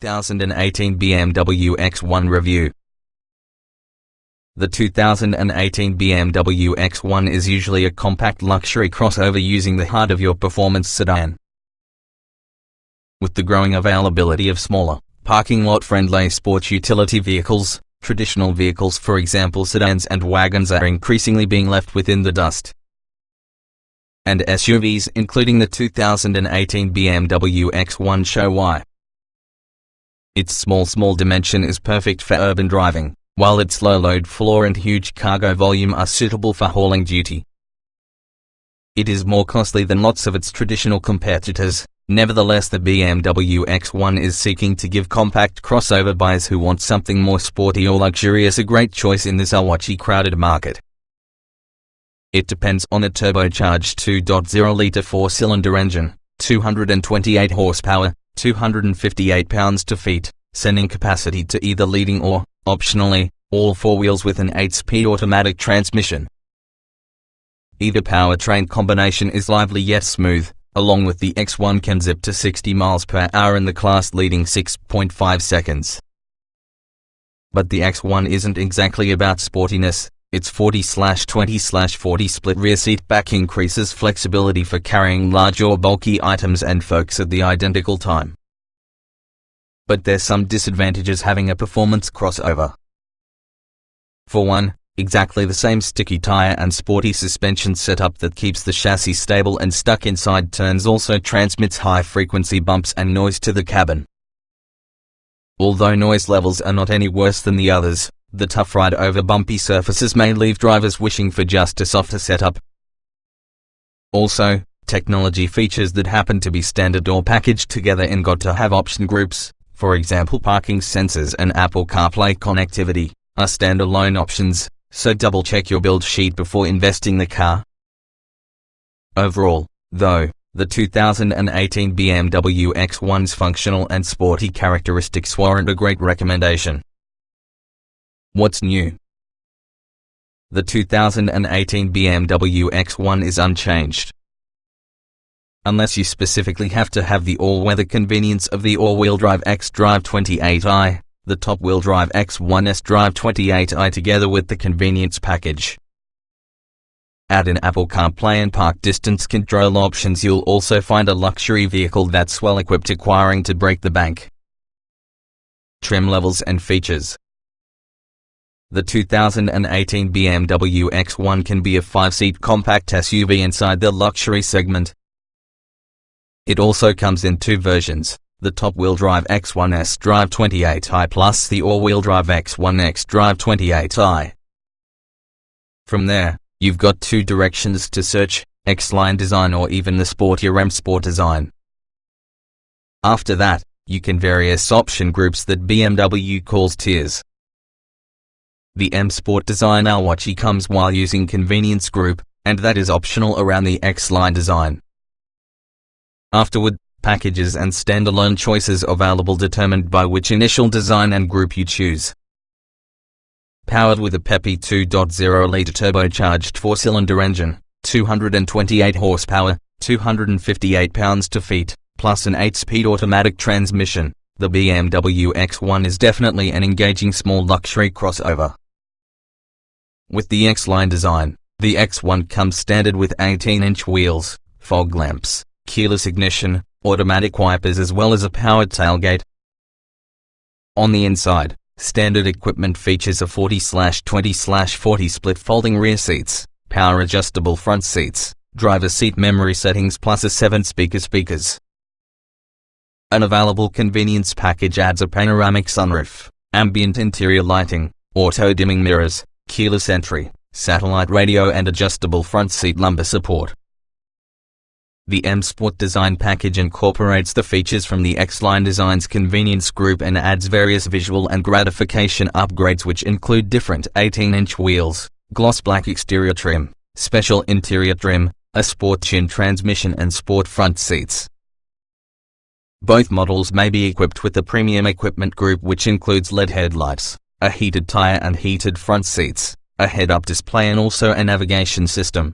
2018 BMW X1 review. The 2018 BMW X1 is usually a compact luxury crossover using the heart of your performance sedan. With the growing availability of smaller, parking lot-friendly sports utility vehicles, traditional vehicles, for example sedans and wagons, are increasingly being left within the dust. And SUVs, including the 2018 BMW X1, show why. Its small dimension is perfect for urban driving, while its low load floor and huge cargo volume are suitable for hauling duty. It is more costly than lots of its traditional competitors. Nevertheless, the BMW X1 is seeking to give compact crossover buyers who want something more sporty or luxurious a great choice in this always crowded market. It depends on a turbocharged 2.0-litre four-cylinder engine, 228 horsepower, 258 pounds-feet, sending capacity to either leading or, optionally, all four wheels with an 8-speed automatic transmission. Either powertrain combination is lively yet smooth. Along with the X1 can zip to 60 miles per hour in the class-leading 6.5 seconds. But the X1 isn't exactly about sportiness. Its 40/20/40 split rear seat back increases flexibility for carrying large or bulky items and folks at the identical time. But there's some disadvantages having a performance crossover. For one, exactly the same sticky tire and sporty suspension setup that keeps the chassis stable and stuck inside turns also transmits high-frequency bumps and noise to the cabin. Although noise levels are not any worse than the others, the tough ride over bumpy surfaces may leave drivers wishing for just a softer setup. Also, technology features that happen to be standard or packaged together in got-to-have option groups, for example parking sensors and Apple CarPlay connectivity, are standalone options, so double-check your build sheet before investing the car. Overall, though, the 2018 BMW X1's functional and sporty characteristics warrant a great recommendation. What's new? The 2018 BMW X1 is unchanged. Unless you specifically have to have the all-weather convenience of the all-wheel drive xDrive 28i, the top-wheel drive X1 sDrive 28i together with the convenience package. Add in Apple CarPlay and park distance control options, you'll also find a luxury vehicle that's well equipped, acquiring to break the bank. Trim levels and features. The 2018 BMW X1 can be a 5-seat compact SUV inside the luxury segment. It also comes in two versions, the top-wheel drive X1 sDrive 28i plus the all-wheel drive X1 xDrive 28i. From there, you've got two directions to search, X-Line design or even the sportier M Sport design. After that, you can various option groups that BMW calls tiers. The M Sport design always comes while using convenience group, and that is optional around the X-Line design. Afterward, packages and standalone choices available determined by which initial design and group you choose. Powered with a peppy 2.0-litre turbocharged four-cylinder engine, 228 horsepower, 258 pounds-feet, plus an 8-speed automatic transmission, the BMW X1 is definitely an engaging small luxury crossover. With the X-Line design, the X1 comes standard with 18-inch wheels, fog lamps, keyless ignition, automatic wipers as well as a powered tailgate. On the inside, standard equipment features a 40/20/40 split folding rear seats, power adjustable front seats, driver seat memory settings plus a 7-speaker speakers. An available convenience package adds a panoramic sunroof, ambient interior lighting, auto-dimming mirrors, keyless entry, satellite radio and adjustable front seat lumbar support. The M Sport design package incorporates the features from the X-Line design's convenience group and adds various visual and gratification upgrades which include different 18-inch wheels, gloss black exterior trim, special interior trim, a sport tune transmission and sport front seats. Both models may be equipped with the premium equipment group which includes LED headlights, a heated tire and heated front seats, a head-up display and also a navigation system.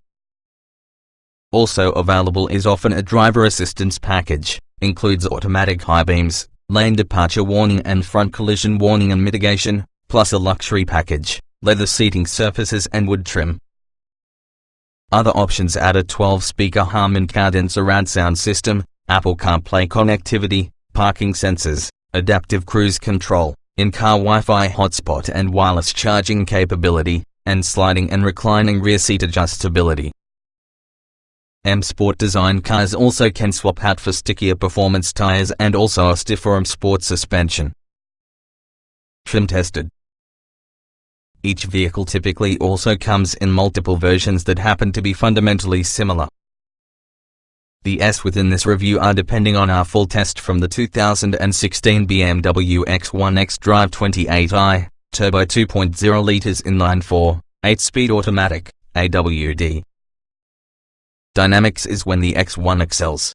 Also available is often a driver assistance package, includes automatic high beams, lane departure warning and front collision warning and mitigation, plus a luxury package, leather seating surfaces and wood trim. Other options add a 12-speaker Harman Kardon surround sound system, Apple CarPlay connectivity, parking sensors, adaptive cruise control, in-car Wi-Fi hotspot and wireless charging capability, and sliding and reclining rear seat adjustability. M Sport design cars also can swap out for stickier performance tires and also a stiffer M Sport suspension. Trim tested. Each vehicle typically also comes in multiple versions that happen to be fundamentally similar. The S within this review are depending on our full test from the 2016 BMW X1 xDrive 28i, turbo 2.0 liters inline-4, 8-speed automatic, AWD. Dynamics is when the X1 excels.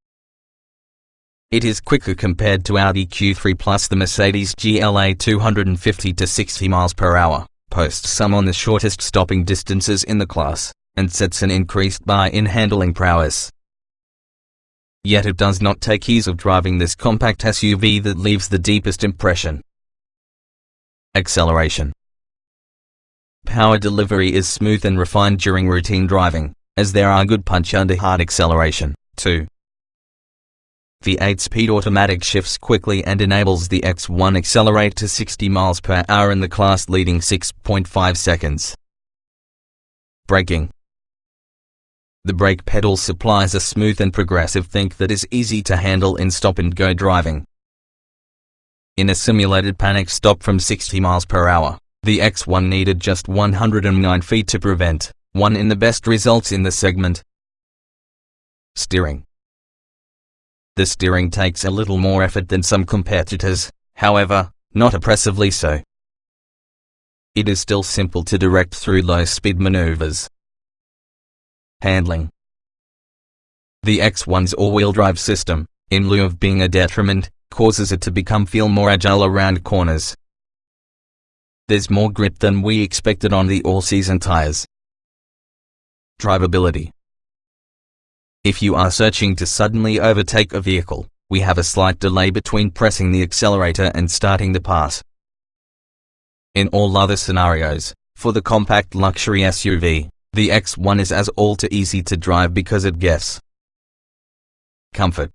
It is quicker compared to Audi Q3 plus the Mercedes GLA 250 to 60 miles per hour, posts some on the shortest stopping distances in the class, and sets an increased bar in handling prowess. Yet it does not take ease of driving this compact SUV that leaves the deepest impression. Acceleration. Power delivery is smooth and refined during routine driving, as there are good punch under hard acceleration, too. The 8-speed automatic shifts quickly and enables the X1 accelerate to 60 miles per hour in the class-leading 6.5 seconds. Braking. The brake pedal supplies a smooth and progressive think that is easy to handle in stop-and-go driving. In a simulated panic stop from 60 miles per hour, the X1 needed just 109 feet to prevent one in the best results in the segment. Steering. The steering takes a little more effort than some competitors, however, not oppressively so. It is still simple to direct through low-speed maneuvers. Handling. The X1's all-wheel drive system, in lieu of being a detriment, causes it to feel more agile around corners. There's more grip than we expected on the all-season tires. Drivability. If you are searching to suddenly overtake a vehicle, we have a slight delay between pressing the accelerator and starting the pass. In all other scenarios, for the compact luxury SUV, the X1 is as all too easy to drive because it guessed. Comfort.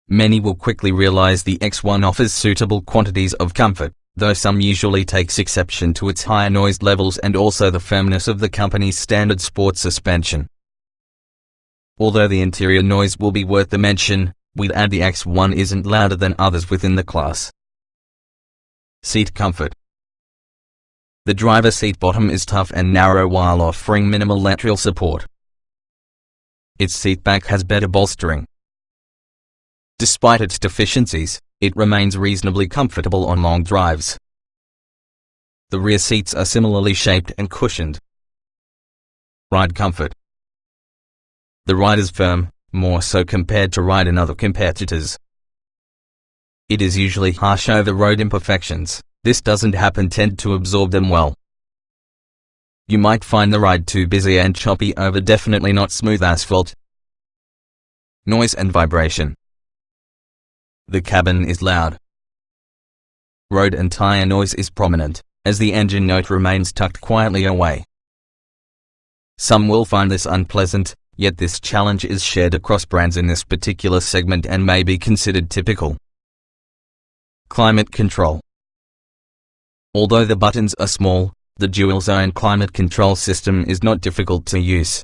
Many will quickly realize the X1 offers suitable quantities of comfort, though some usually takes exception to its higher noise levels and also the firmness of the company's standard sport suspension. Although the interior noise will be worth the mention, we'd add the X1 isn't louder than others within the class. Seat comfort. The driver's seat bottom is tough and narrow while offering minimal lateral support. Its seat back has better bolstering. Despite its deficiencies, it remains reasonably comfortable on long drives. The rear seats are similarly shaped and cushioned. Ride comfort. The ride is firm, more so compared to ride in other competitors. It is usually harsh over road imperfections. This doesn't happen, tend to absorb them well. You might find the ride too busy and choppy over definitely not smooth asphalt. Noise and vibration. The cabin is loud. Road and tire noise is prominent, as the engine note remains tucked quietly away. Some will find this unpleasant, yet this challenge is shared across brands in this particular segment and may be considered typical. Climate control. Although the buttons are small, the dual-zone climate control system is not difficult to use.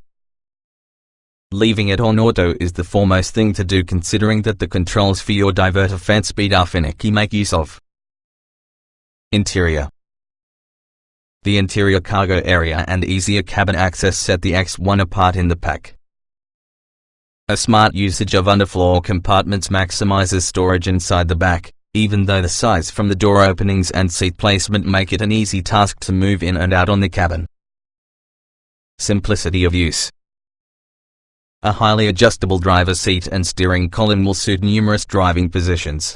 Leaving it on auto is the foremost thing to do, considering that the controls for your diverter fan speed are finicky make use of. Interior. The interior cargo area and easier cabin access set the X1 apart in the pack. A smart usage of underfloor compartments maximizes storage inside the back, even though the size from the door openings and seat placement make it an easy task to move in and out on the cabin. Simplicity of use. A highly adjustable driver's seat and steering column will suit numerous driving positions.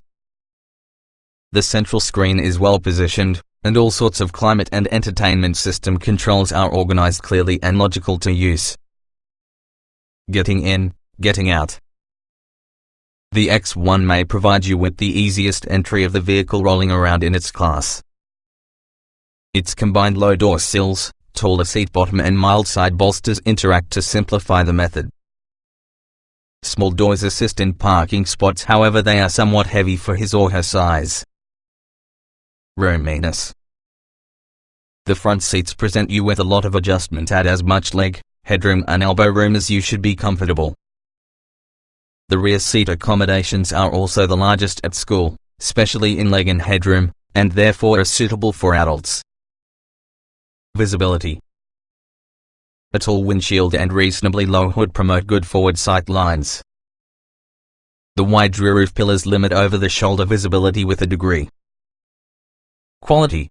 The central screen is well positioned, and all sorts of climate and entertainment system controls are organized clearly and logical to use. Getting in, getting out. The X1 may provide you with the easiest entry of the vehicle rolling around in its class. Its combined low door sills, taller seat bottom and mild side bolsters interact to simplify the method. Small doors assist in parking spots, however they are somewhat heavy for his or her size. Roominess. The front seats present you with a lot of adjustment, add as much leg, headroom and elbow room as you should be comfortable. The rear seat accommodations are also the largest at school, especially in leg and headroom, and therefore are suitable for adults. Visibility. A tall windshield and reasonably low hood promote good forward sight lines. The wide rear roof pillars limit over-the-shoulder visibility with a degree. Quality.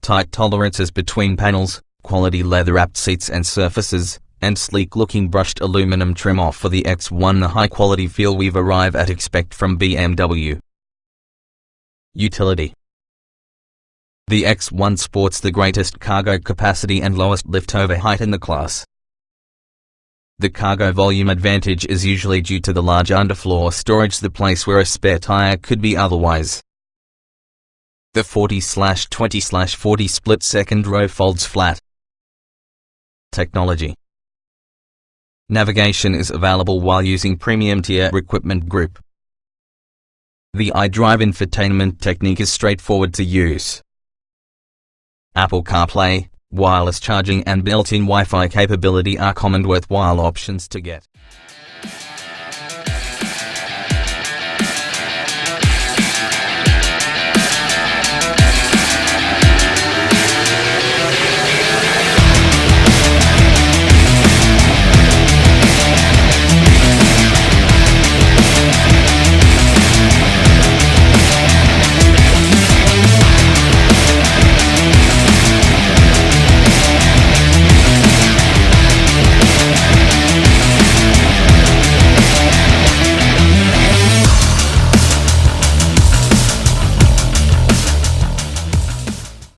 Tight tolerances between panels, quality leather-wrapped seats and surfaces, and sleek-looking brushed aluminum trim offer the X1 the high-quality feel we've arrived at expect from BMW. Utility. The X1 sports the greatest cargo capacity and lowest lift-over height in the class. The cargo volume advantage is usually due to the large underfloor storage, the place where a spare tire could be otherwise. The 40/20/40 split second row folds flat. Technology. Navigation is available while using premium tier equipment group. The iDrive infotainment technique is straightforward to use. Apple CarPlay, wireless charging and built-in Wi-Fi capability are common worthwhile options to get.